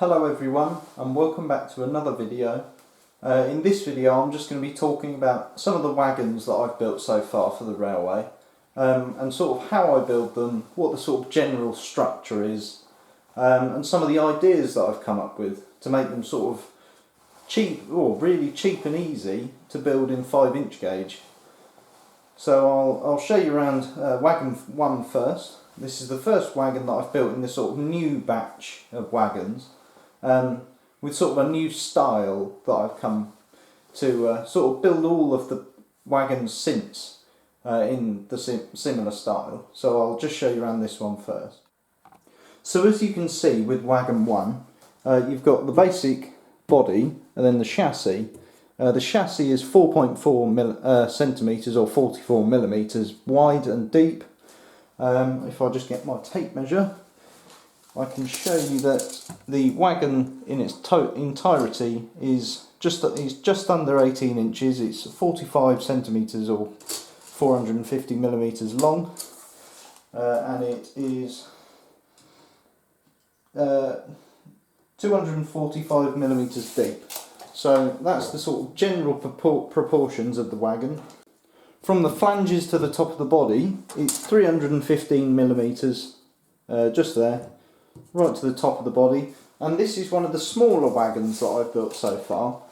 Hello everyone and welcome back to another video. In this video I'm just going to be talking about some of the wagons that I've built so far for the railway and sort of how I build them, what the sort of general structure is and some of the ideas that I've come up with to make them sort of cheap, or really cheap and easy to build in 5" gauge. So I'll show you around wagon 1 first. This is the first wagon that I've built in this sort of new batch of wagons. With sort of a new style that I've come to sort of build all of the wagons since in the similar style. So I'll just show you around this one first. So as you can see with wagon 1, you've got the basic body and then the chassis. The chassis is 4.4 centimetres or 44 millimetres wide and deep. If I just get my tape measure, I can show you that the wagon in its entirety is just under 18 inches. It's 45 centimetres or 450 millimetres long, and it is 245 millimetres deep. So that's the sort of general proportions of the wagon. From the flanges to the top of the body, it's 315 millimetres, just there, right to the top of the body. And this is one of the smaller wagons that I've built so far.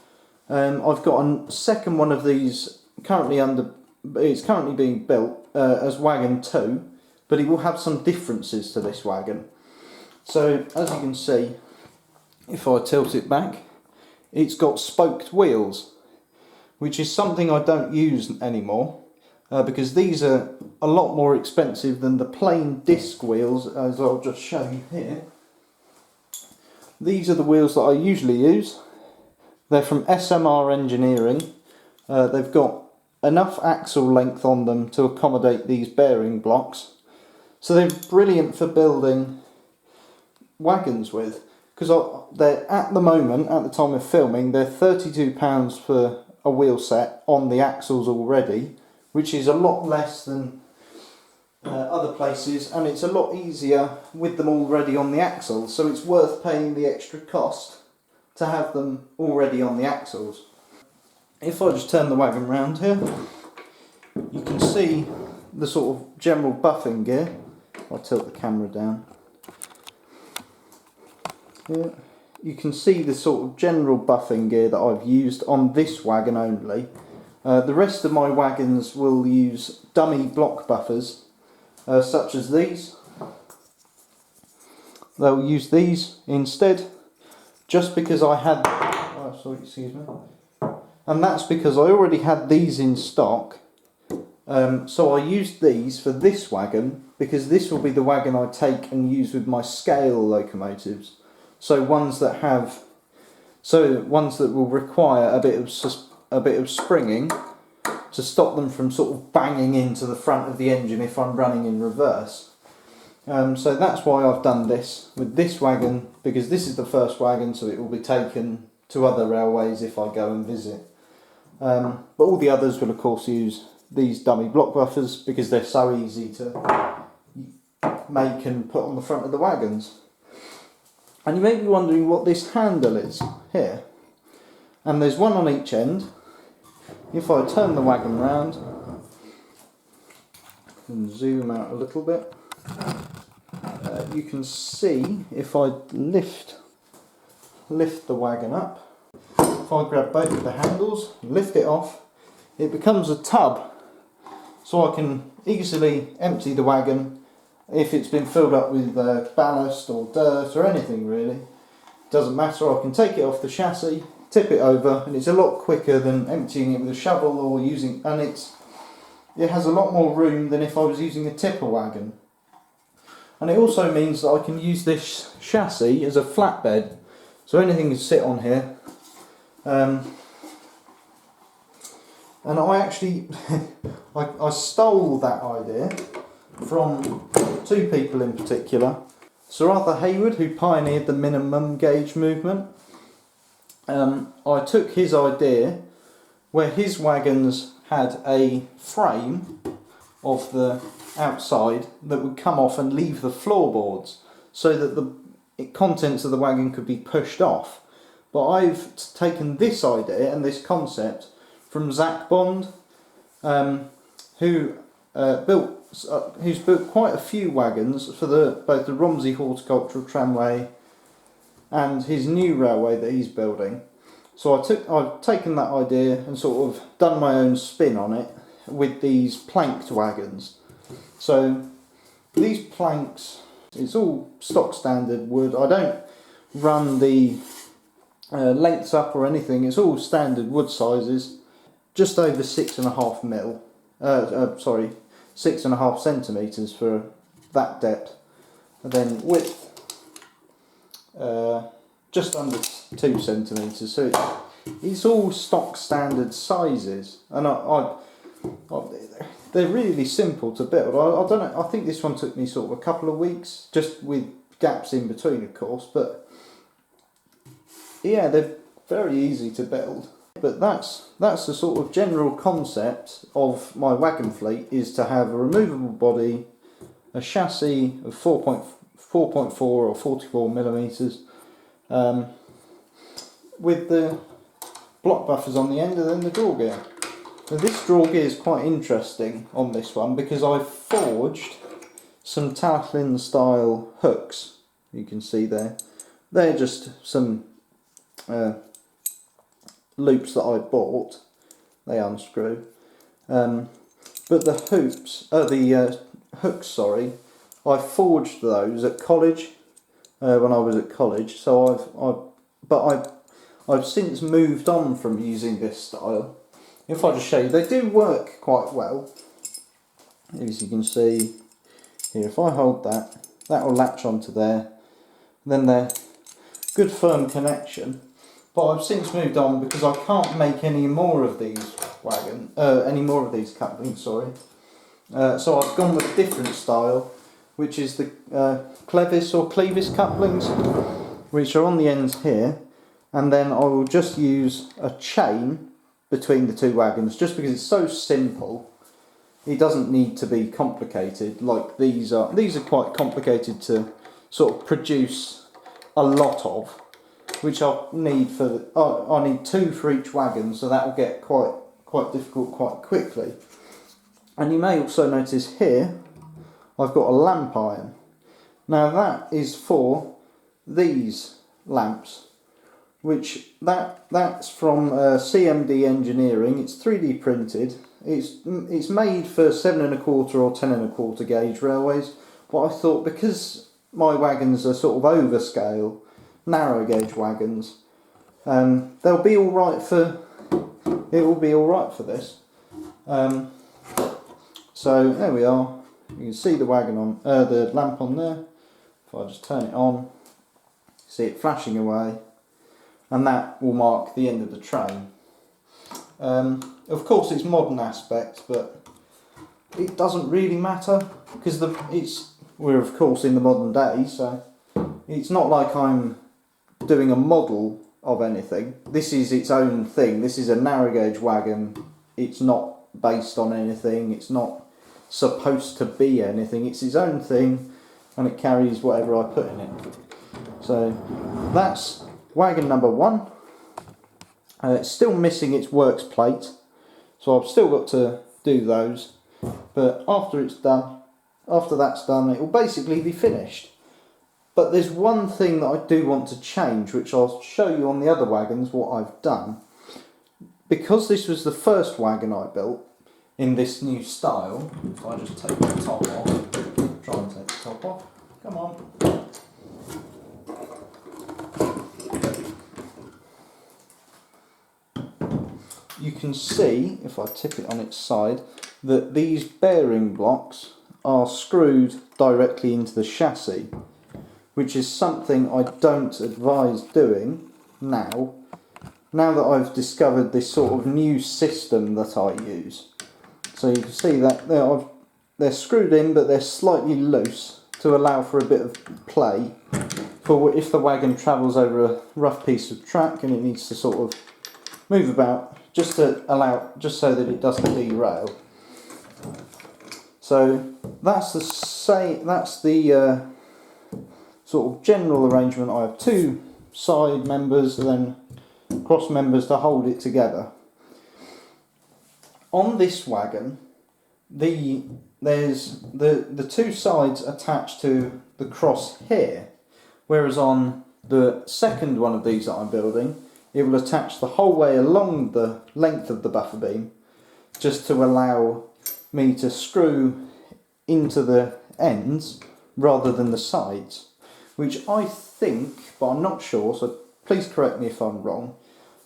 I've got a second one of these it's currently being built as wagon 2, but it will have some differences to this wagon. So as you can see, if I tilt it back, it's got spoked wheels, which is something I don't use anymore because these are a lot more expensive than the plain disc wheels, as I'll just show you here. These are the wheels that I usually use. They're from SMR Engineering. They've got enough axle length on them to accommodate these bearing blocks. So they're brilliant for building wagons with, because they're at the moment, at the time of filming, they're £32 for a wheel set on the axles already, which is a lot less than other places, and it's a lot easier with them already on the axles, so it's worth paying the extra cost to have them already on the axles. If I just turn the wagon round here, you can see the sort of general buffing gear. I'll tilt the camera down. Here. You can see the sort of general buffing gear that I've used on this wagon only. The rest of my wagons will use dummy block buffers, such as these. They'll use these instead, just because I had, and that's because I already had these in stock. So I used these for this wagon, because this will be the wagon I take and use with my scale locomotives. So ones that will require a bit of springing to stop them from sort of banging into the front of the engine if I'm running in reverse. So that's why I've done this with this wagon, because this is the first wagon, so it will be taken to other railways if I go and visit. But all the others will of course use these dummy block buffers because they're so easy to make and put on the front of the wagons. And you may be wondering what this handle is here. And there's one on each end. If I turn the wagon round and zoom out a little bit, you can see if I lift the wagon up, if I grab both of the handles, lift it off, it becomes a tub. So I can easily empty the wagon if it's been filled up with ballast or dirt or anything really. Doesn't matter, I can take it off the chassis, tip it over, and it's a lot quicker than emptying it with a shovel or using, and it has a lot more room than if I was using a tipper wagon. And it also means that I can use this chassis as a flatbed, so anything can sit on here. And I actually I stole that idea from two people in particular. Sir Arthur Hayward, who pioneered the minimum gauge movement. I took his idea where his wagons had a frame of the outside that would come off and leave the floorboards, so that contents of the wagon could be pushed off. But I've taken this idea and this concept from Zach Bond, who's built quite a few wagons for both the Romsey Horticultural Tramway and his new railway that he's building. So I've taken that idea and sort of done my own spin on it with these planked wagons. So these planks, it's all stock standard wood. I don't run the lengths up or anything. It's all standard wood sizes, just over 6.5 mil. 6.5 centimetres for that depth, and then width just under 2 centimetres. So it's all stock standard sizes, and they're really simple to build. I don't know. I think this one took me sort of a couple of weeks, just with gaps in between, of course. But yeah, they're very easy to build. But that's the sort of general concept of my wagon fleet, is to have a removable body, a chassis of 4.4 or 44 millimeters, with the block buffers on the end, and then the draw gear. Now this draw gear is quite interesting on this one because I've forged some Talchlin style hooks. You can see there. They're just some loops that I bought. They unscrew. But the hooks, sorry, I forged those at college when I was at college. So I've since moved on from using this style. If I just show you, they do work quite well. As you can see here, if I hold that, that will latch onto there. Then they're good firm connection. But I've since moved on because I can't make any more of these couplings. Sorry. So I've gone with a different style, which is the Clevis or Clevis couplings, which are on the ends here, and then I will just use a chain between the two wagons, just because it's so simple. It doesn't need to be complicated like these are. These are quite complicated to sort of produce a lot of, which I'll need for I need 2 for each wagon, so that will get quite difficult quite quickly. And you may also notice here I've got a lamp iron. Now that is for these lamps, which that's from CMD Engineering. It's 3D printed. It's made for 7.25 or 10.25 gauge railways. But I thought, because my wagons are sort of overscale, narrow gauge wagons, they'll be all right for. It will be all right for this. So there we are. You can see the wagon on the lamp on there. If I just turn it on, see it flashing away, and that will mark the end of the train. Of course, it's modern aspect, but it doesn't really matter because we're of course in the modern day, so it's not like I'm doing a model of anything. This is its own thing. This is a narrow gauge wagon. It's not based on anything. It's not supposed to be anything. It's its own thing, and it carries whatever I put in it. So that's wagon number 1. It's still missing its works plate, so I've still got to do those. But after that's done, it will basically be finished. But there's one thing that I do want to change, which I'll show you on the other wagons what I've done. Because this was the first wagon I built in this new style, if I just take the top off, try and take the top off, come on. You can see, if I tip it on its side, that these bearing blocks are screwed directly into the chassis, which is something I don't advise doing now that I've discovered this sort of new system that I use. So you can see that they're screwed in, but they're slightly loose to allow for a bit of play for if the wagon travels over a rough piece of track and it needs to sort of move about, just so that it doesn't derail. So that's the sort of general arrangement, I have two side members and then cross members to hold it together. On this wagon, there's the two sides attached to the cross here, whereas on the second one of these that I'm building, it will attach the whole way along the length of the buffer beam, just to allow me to screw into the ends rather than the sides, which I think, but I'm not sure, so please correct me if I'm wrong,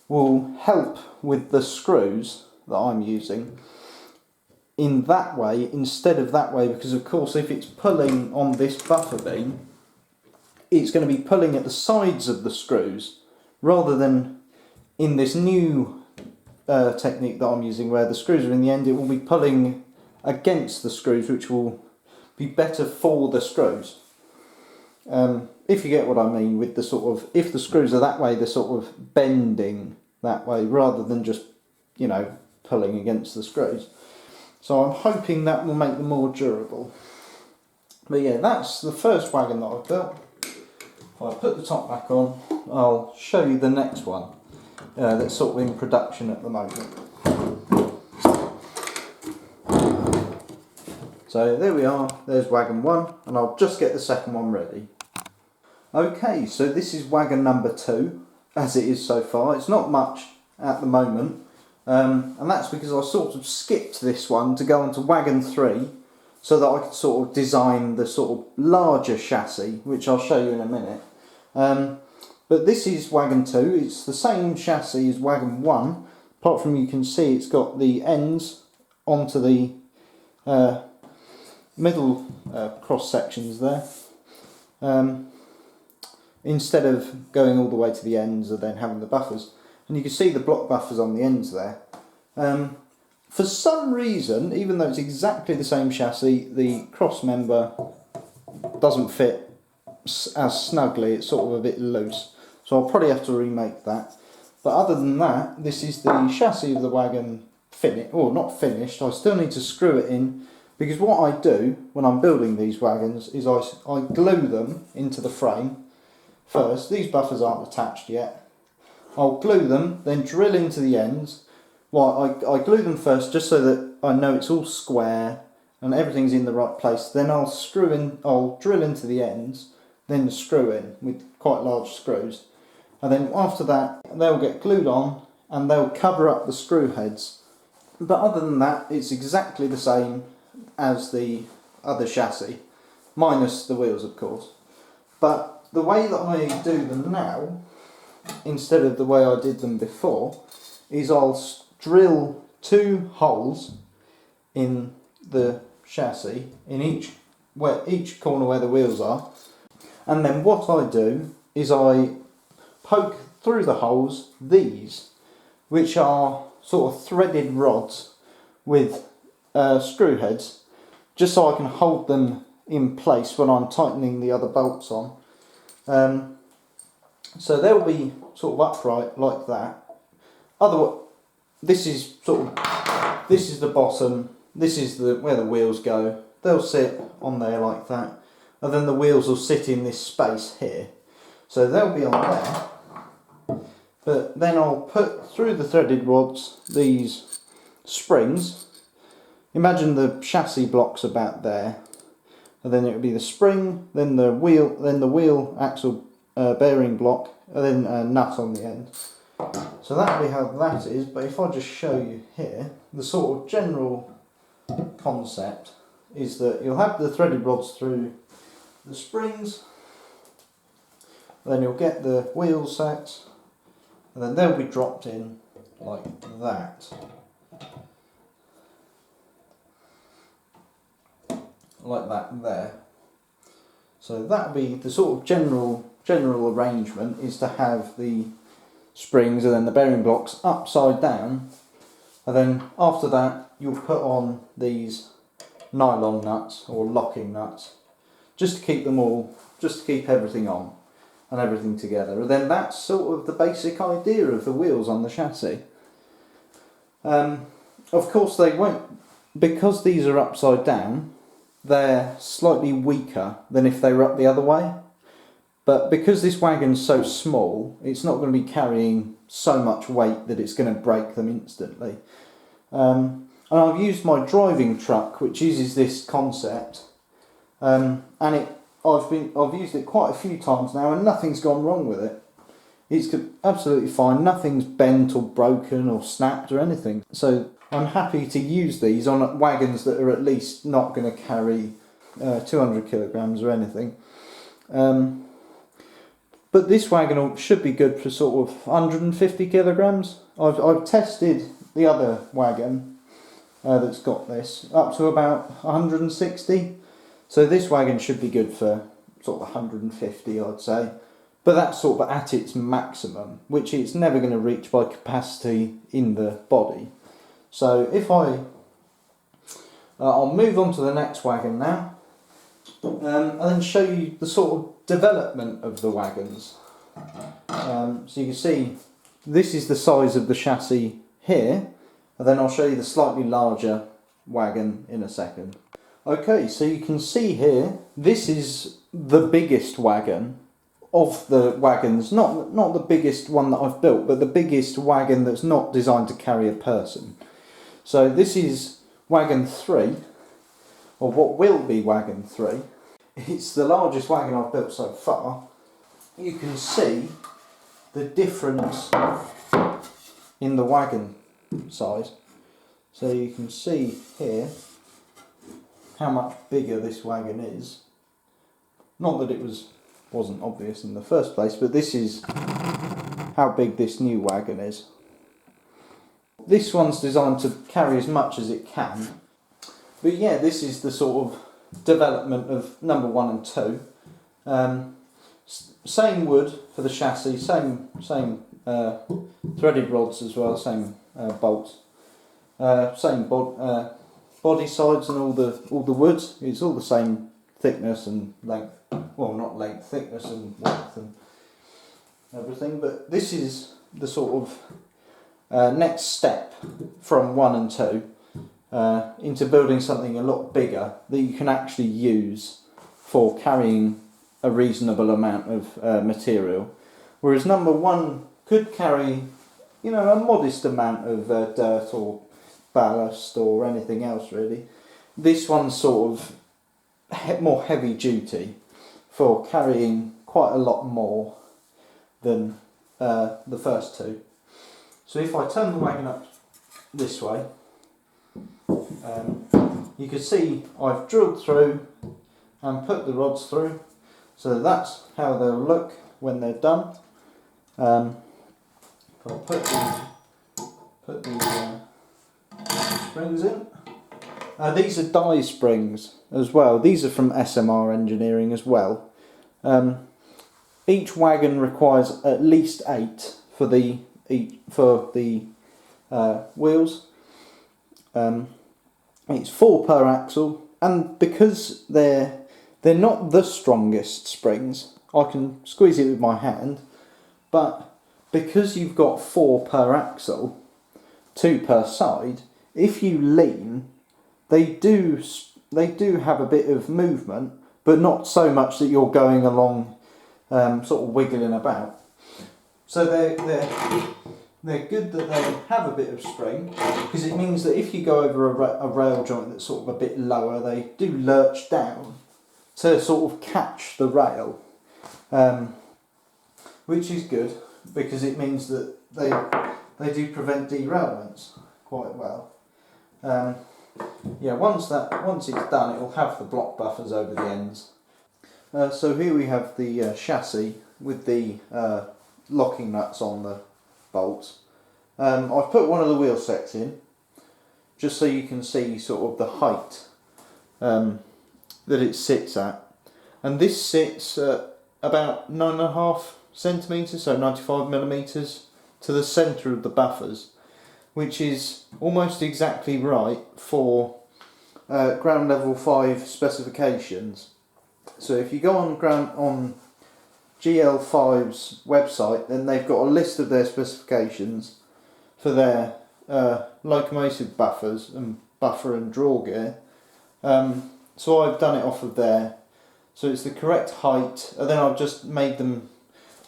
will help with the screws that I'm using in that way instead of that way, because of course if it's pulling on this buffer beam, it's going to be pulling at the sides of the screws rather than in this new technique that I'm using where the screws are in the end. It will be pulling against the screws, which will be better for the screws. If you get what I mean with the sort of, if the screws are that way, they're sort of bending that way rather than just, you know, pulling against the screws. So I'm hoping that will make them more durable. But yeah, that's the first wagon that I've built. If I put the top back on, I'll show you the next one that's sort of in production at the moment. So there we are, there's wagon one, and I'll just get the second one ready. Okay, so this is wagon number 2, as it is so far. It's not much at the moment, and that's because I sort of skipped this one to go on to wagon 3, so that I could sort of design the sort of larger chassis, which I'll show you in a minute. But this is wagon 2, it's the same chassis as wagon 1, apart from you can see it's got the ends onto the middle cross sections there, instead of going all the way to the ends and then having the buffers. And you can see the block buffers on the ends there. For some reason, even though it's exactly the same chassis, the cross member doesn't fit as snugly, it's sort of a bit loose. So I'll probably have to remake that. But other than that, this is the chassis of the wagon not finished. I still need to screw it in, because what I do when I'm building these wagons is I glue them into the frame first. These buffers aren't attached yet. I'll glue them, then drill into the ends. Well, I glue them first just so that I know it's all square and everything's in the right place. Then I'll drill into the ends, then screw in with quite large screws. And then after that, they'll get glued on and they'll cover up the screw heads. But other than that, it's exactly the same as the other chassis, minus the wheels of course. But the way that I do them now, instead of the way I did them before, is I'll drill 2 holes in the chassis, in each corner where the wheels are, and then what I do is I poke through the holes these, which are sort of threaded rods with screw heads, just so I can hold them in place when I'm tightening the other bolts on. So they'll be sort of upright like that. This is the bottom, this is where the wheels go. They'll sit on there like that, and then the wheels will sit in this space here. So they'll be on there, but then I'll put through the threaded rods these springs. Imagine the chassis blocks about there, and then it would be the spring, then the wheel axle bearing block, and then a nut on the end. So that'll be how that is. But if I just show you here, the sort of general concept is that you'll have the threaded rods through the springs, then you'll get the wheel sets, and then they'll be dropped in like that. Like that there. So that'll be the sort of general arrangement, is to have the springs and then the bearing blocks upside down, and then after that you'll put on these nylon nuts or locking nuts just to keep everything on and everything together. And then that's sort of the basic idea of the wheels on the chassis. Of course they won't, because these are upside down, they're slightly weaker than if they were up the other way, But because this wagon's so small, it's not going to be carrying so much weight that it's going to break them instantly. And I've used my driving truck, which uses this concept, and I've used it quite a few times now, and nothing's gone wrong with it. It's absolutely fine. Nothing's bent or broken or snapped or anything. So I'm happy to use these on wagons that are at least not going to carry 200 kilograms or anything. But this wagon should be good for sort of 150 kilograms. I've tested the other wagon that's got this up to about 160. So this wagon should be good for sort of 150, I'd say. But that's sort of at its maximum, which it's never going to reach by capacity in the body. So if I'll move on to the next wagon now, and then show you the sort of development of the wagons. So you can see this is the size of the chassis here, and then I'll show you the slightly larger wagon in a second. Okay, so you can see here, this is the biggest wagon of the wagons, not the biggest one that I've built, but the biggest wagon that's not designed to carry a person. So this is wagon 3, or what will be wagon 3. It's the largest wagon I've built so far. You can see the difference in the wagon size. So you can see here how much bigger this wagon is. Not that it wasn't obvious in the first place, but this is how big this new wagon is. This one's designed to carry as much as it can. But yeah, this is the sort of development of number 1 and 2. Same wood for the chassis, same threaded rods as well, same bolts, same body sides and all the woods. It's all the same thickness and length. Well, not length, thickness and width and everything. But this is the sort of next step from 1 and 2 into building something a lot bigger that you can actually use for carrying a reasonable amount of material. Whereas number 1 could carry, a modest amount of dirt or ballast or anything else really. This one's sort of more heavy duty for carrying quite a lot more than the first 2. So if I turn the wagon up this way, you can see I've drilled through and put the rods through, so that's how they'll look when they're done. I'll put the springs in. These are die springs as well. These are from SMR Engineering as well. Each wagon requires at least 8 for the wheels. It's 4 per axle, and because they're not the strongest springs, I can squeeze it with my hand, but because you've got 4 per axle, 2 per side, if you lean, they do have a bit of movement, but not so much that you're going along sort of wiggling about. So they're good that they have a bit of spring, because it means that if you go over a rail joint that's sort of a bit lower, they do lurch down to sort of catch the rail, which is good because it means that they do prevent derailments quite well. Yeah, once it's done, it will have the block buffers over the ends. So here we have the chassis with the locking nuts on the bolts. I've put one of the wheel sets in just so you can see sort of the height that it sits at, and this sits at about 9.5 centimetres, so 95 millimetres to the centre of the buffers, which is almost exactly right for ground level 5 specifications. So if you go on GL5's website, then they've got a list of their specifications for their locomotive buffers and buffer and draw gear. So I've done it off of there. so it's the correct height, and then I've just made them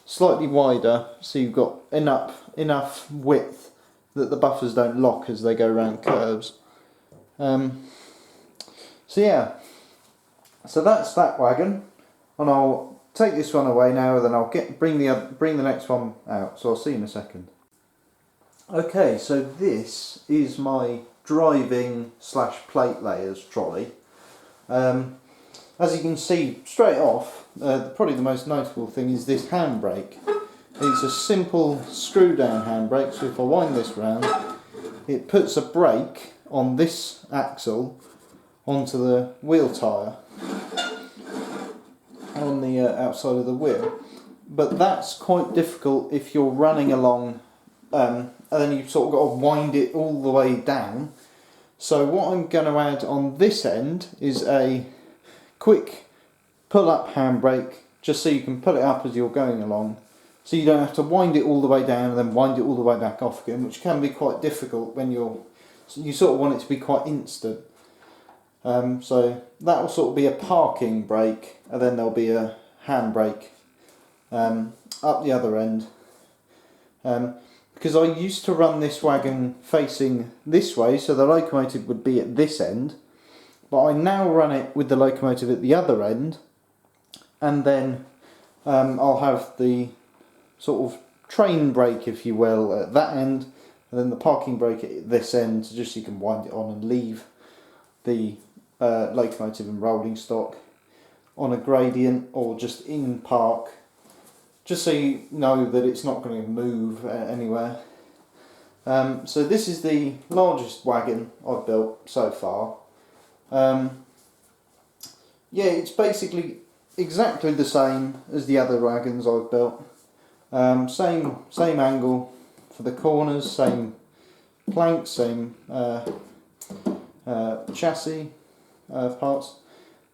slightly wider so you've got enough width that the buffers don't lock as they go around curves. So yeah, so that's that wagon, and I'll take this one away now, then I'll bring the next one out, so I'll see you in a second. Okay, so this is my driving / plate layers trolley. As you can see straight off, probably the most notable thing is this handbrake. It's a simple screw down handbrake, so if I wind this round, it puts a brake on this axle onto the wheel tyre on the outside of the wheel. But that's quite difficult if you're running along and then you've sort of got to wind it all the way down. So what I'm going to add on this end is a quick pull up handbrake, just so you can pull it up as you're going along, so you don't have to wind it all the way down and then wind it all the way back off again, which can be quite difficult when you sort of want it to be quite instant. So that will sort of be a parking brake, and then there'll be a handbrake up the other end. Because I used to run this wagon facing this way, so the locomotive would be at this end, but I now run it with the locomotive at the other end, and then I'll have the sort of train brake, if you will, at that end, and then the parking brake at this end, so just so you can wind it on and leave the locomotive and rolling stock on a gradient or just in park, just so you know that it's not going to move anywhere. So this is the largest wagon I've built so far. Yeah, it's basically exactly the same as the other wagons I've built. Same angle for the corners, same planks, same chassis parts.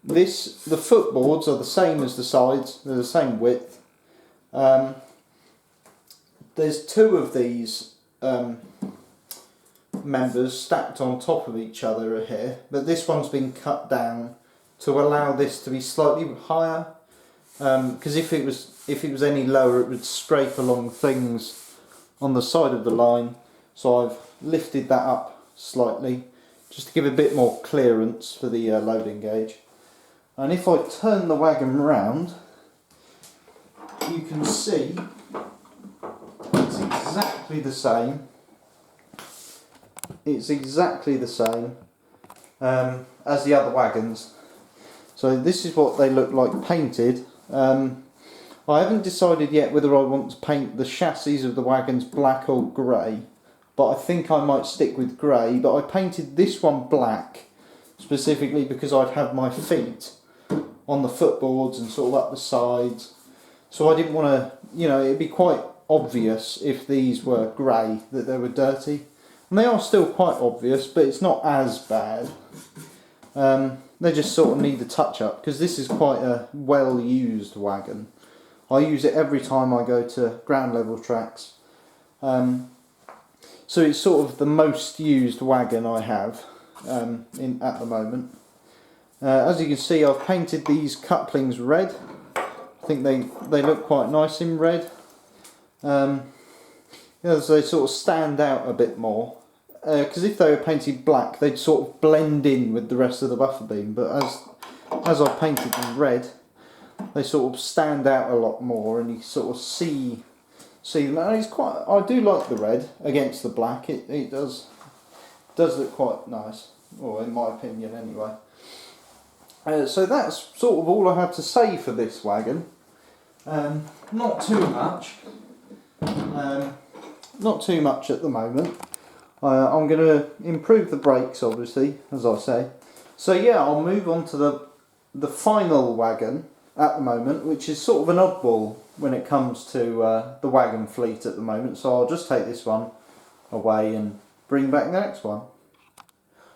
The footboards are the same as the sides, they're the same width. There's two of these members stacked on top of each other here, but this one's been cut down to allow this to be slightly higher, because if it was any lower it would scrape along things on the side of the line, so I've lifted that up slightly just to give a bit more clearance for the loading gauge. And if I turn the wagon round, you can see it's exactly the same. It's exactly the same as the other wagons. So this is what they look like painted. I haven't decided yet whether I want to paint the chassis of the wagons black or grey, but I think I might stick with grey. But I painted this one black specifically because I'd have my feet on the footboards and sort of up the sides, so I didn't want to, it'd be quite obvious if these were grey that they were dirty, and they are still quite obvious, but it's not as bad. They just sort of need a touch up because this is quite a well used wagon. I use it every time I go to ground level tracks, so it's sort of the most used wagon I have at the moment. As you can see, I've painted these couplings red. I think they look quite nice in red. So they sort of stand out a bit more. Because if they were painted black, they'd sort of blend in with the rest of the buffer beam. But as I've painted them red, they sort of stand out a lot more, and you sort of see them. And it's quite. I do like the red against the black. It does look quite nice, or in my opinion, anyway. So that's sort of all I have to say for this wagon. Not too much. Not too much at the moment. I'm going to improve the brakes, obviously, as I say. So yeah, I'll move on to the final wagon at the moment, which is sort of an oddball when it comes to the wagon fleet at the moment. So I'll just take this one away and bring back the next one.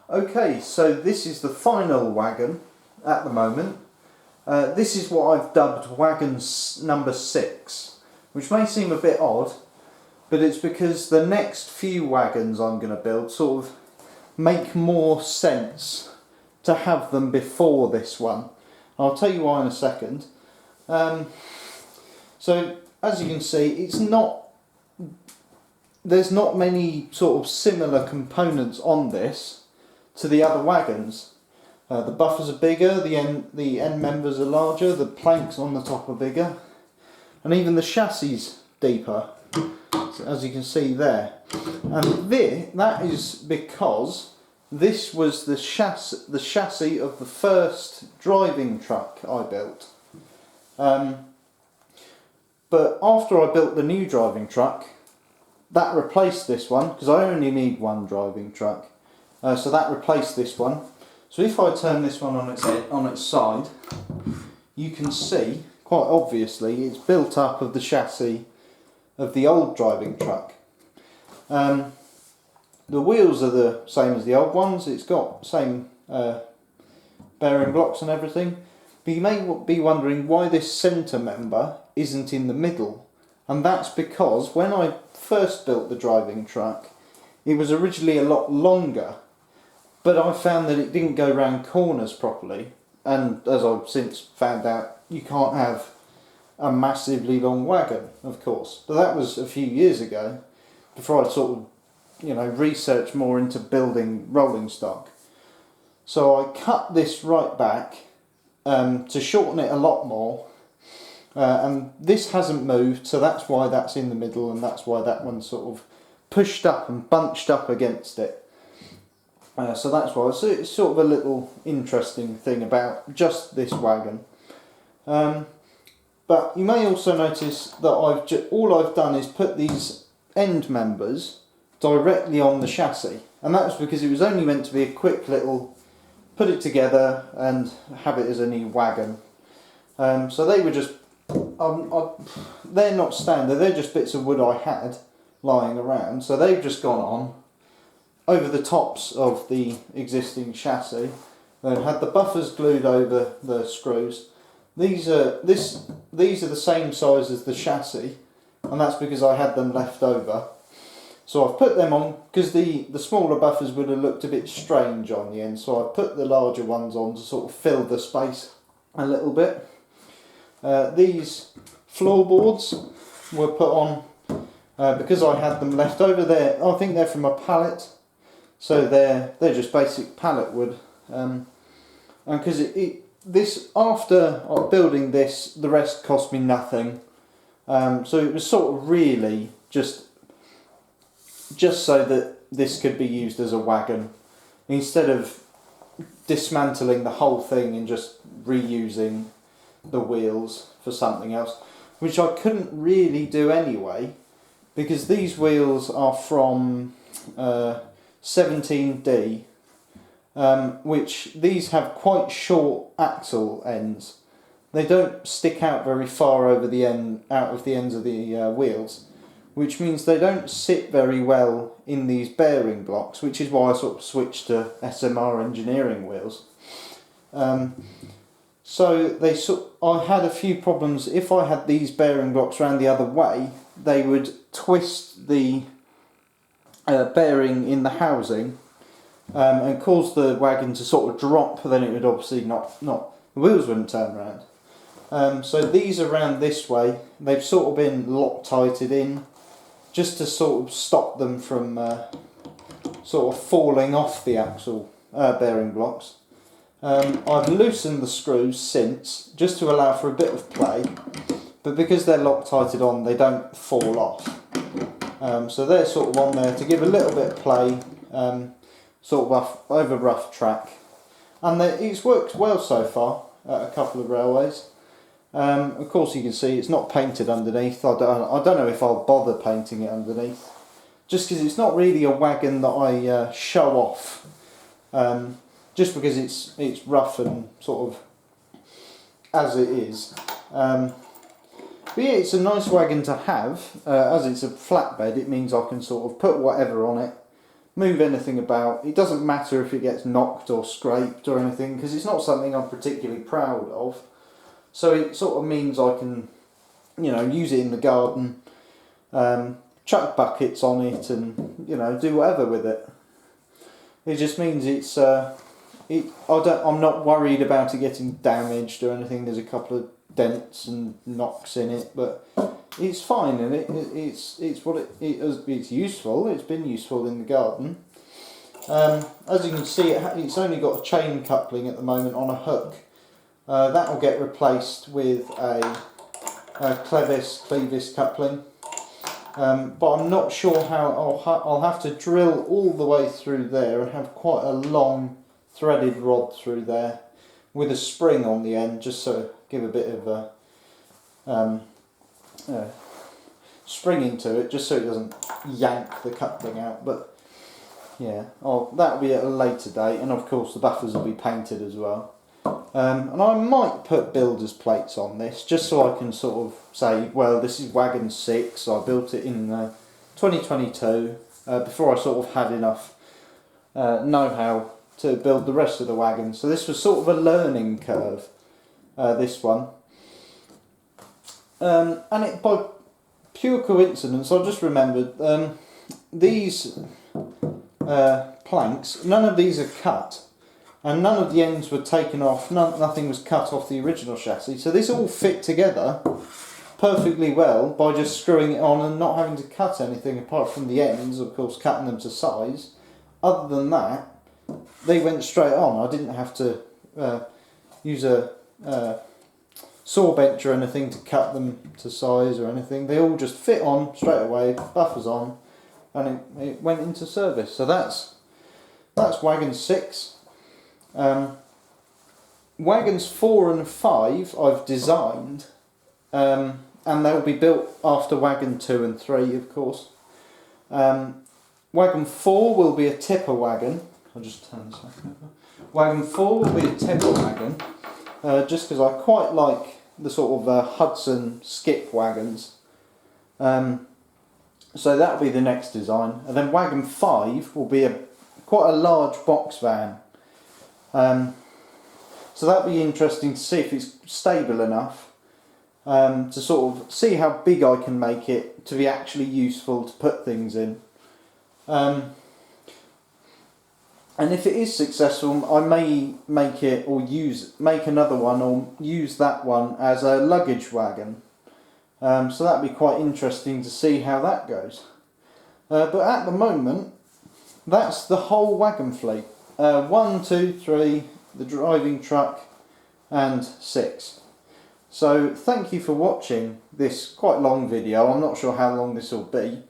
Okay, so this is the final wagon at the moment. This is what I've dubbed wagon number 6, which may seem a bit odd, but it's because the next few wagons I'm going to build sort of make more sense to have them before this one. I'll tell you why in a second. So as you can see, there's not many sort of similar components on this to the other wagons. The buffers are bigger, the end members are larger, the planks on the top are bigger, and even the chassis is deeper, as you can see there. And that is because this was the chassis of the first driving truck I built. But after I built the new driving truck, that replaced this one, because I only need one driving truck. So that replaced this one. So if I turn this one on its side, you can see, quite obviously, it's built up of the chassis of the old driving truck. The wheels are the same as the old ones. It's got same bearing blocks and everything. But you may be wondering why this centre member isn't in the middle. And that's because when I first built the driving truck, it was originally a lot longer. But I found that it didn't go round corners properly. And as I've since found out, you can't have a massively long wagon, of course. But that was a few years ago, before I sort of, researched more into building rolling stock. So I cut this right back to shorten it a lot more. And this hasn't moved, so that's why that's in the middle, and that's why that one's sort of pushed up and bunched up against it. So that's why. So it's sort of a little interesting thing about just this wagon. But you may also notice that all I've done is put these end members directly on the chassis, and that was because it was only meant to be a quick little put it together and have it as a new wagon. So they were just they're not standard, they're just bits of wood I had lying around, so they've just gone on over the tops of the existing chassis. Then had the buffers glued over the screws. These are the same size as the chassis, and that's because I had them left over. So I've put them on because the smaller buffers would have looked a bit strange on the end, so I put the larger ones on to sort of fill the space a little bit. These floorboards were put on because I had them left over there. I think they're from a pallet, so they're just basic pallet wood. And because this after building this, the rest cost me nothing. So it was sort of really just so that this could be used as a wagon, instead of dismantling the whole thing and just reusing the wheels for something else, which I couldn't really do anyway, because these wheels are from 17D, which these have quite short axle ends. They don't stick out very far out of the ends of the wheels, which means they don't sit very well in these bearing blocks, which is why I sort of switched to SMR engineering wheels. So I had a few problems. If I had these bearing blocks around the other way, they would twist the bearing in the housing and cause the wagon to sort of drop. Then it would obviously not the wheels wouldn't turn around. So these around this way, they've sort of been Loctited in, just to sort of stop them from sort of falling off the axle bearing blocks. I've loosened the screws since, just to allow for a bit of play, but because they're Loctited on, they don't fall off. So they're sort of on there to give a little bit of play, sort of over rough track. And it's worked well so far at a couple of railways. Of course you can see it's not painted underneath. I don't know if I'll bother painting it underneath, just because it's not really a wagon that I show off, just because it's rough and sort of as it is. But yeah, it's a nice wagon to have. As it's a flatbed, it means I can sort of put whatever on it, move anything about. It doesn't matter if it gets knocked or scraped or anything, because it's not something I'm particularly proud of. So it sort of means I can, use it in the garden, chuck buckets on it, and do whatever with it. It just means it's I'm not worried about it getting damaged or anything. There's a couple of dents and knocks in it, but it's fine, and it's useful. It's been useful in the garden. As you can see, it's only got a chain coupling at the moment on a hook. That will get replaced with a clevis coupling, but I'm not sure how. I'll have to drill all the way through there and have quite a long threaded rod through there with a spring on the end, just so give a bit of a spring into it, just so it doesn't yank the coupling out. But yeah, that'll be at a later date, and of course the buffers will be painted as well. And I might put builder's plates on this, just so I can sort of say, well, this is wagon 6, I built it in 2022, before I sort of had enough know-how to build the rest of the wagons. So this was sort of a learning curve, this one. And by pure coincidence, I just remembered, these planks, none of these are cut. And none of the ends were taken off, nothing was cut off the original chassis. So this all fit together perfectly well by just screwing it on and not having to cut anything apart from the ends, of course cutting them to size. Other than that, they went straight on. I didn't have to use a saw bench or anything to cut them to size or anything. They all just fit on straight away, buffers on, and it went into service. So that's wagon 6. Wagons 4 and 5 I've designed, and they'll be built after wagon 2 and 3, of course. Wagon 4 will be a tipper wagon. I'll just turn this back over. Wagon 4 will be a tipper wagon, just because I quite like the sort of Hudson skip wagons. So that'll be the next design. And then wagon 5 will be quite a large box van. So that'll be interesting to see if it's stable enough to sort of see how big I can make it to be actually useful to put things in. And if it is successful, I may make it or make another one or use that one as a luggage wagon. So that'd be quite interesting to see how that goes. But at the moment, that's the whole wagon fleet. 1, 2, 3, the driving truck, and 6. So thank you for watching this quite long video. I'm not sure how long this will be,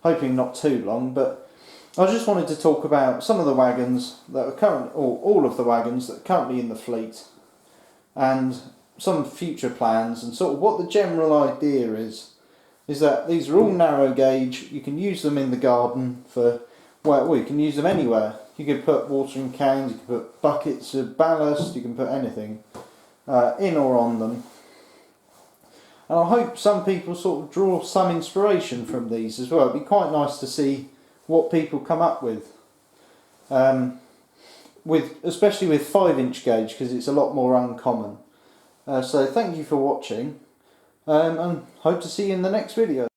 hoping not too long, but I just wanted to talk about some of the wagons that are currently, or all of the wagons that are currently in the fleet, and some future plans, and sort of what the general idea is that these are all narrow gauge. You can use them in the garden for, well, you can use them anywhere. You can put watering cans, you can put buckets of ballast, you can put anything in or on them. And I hope some people sort of draw some inspiration from these as well. It'd be quite nice to see what people come up with. Especially with 5-inch gauge, because it's a lot more uncommon. So thank you for watching, and hope to see you in the next video.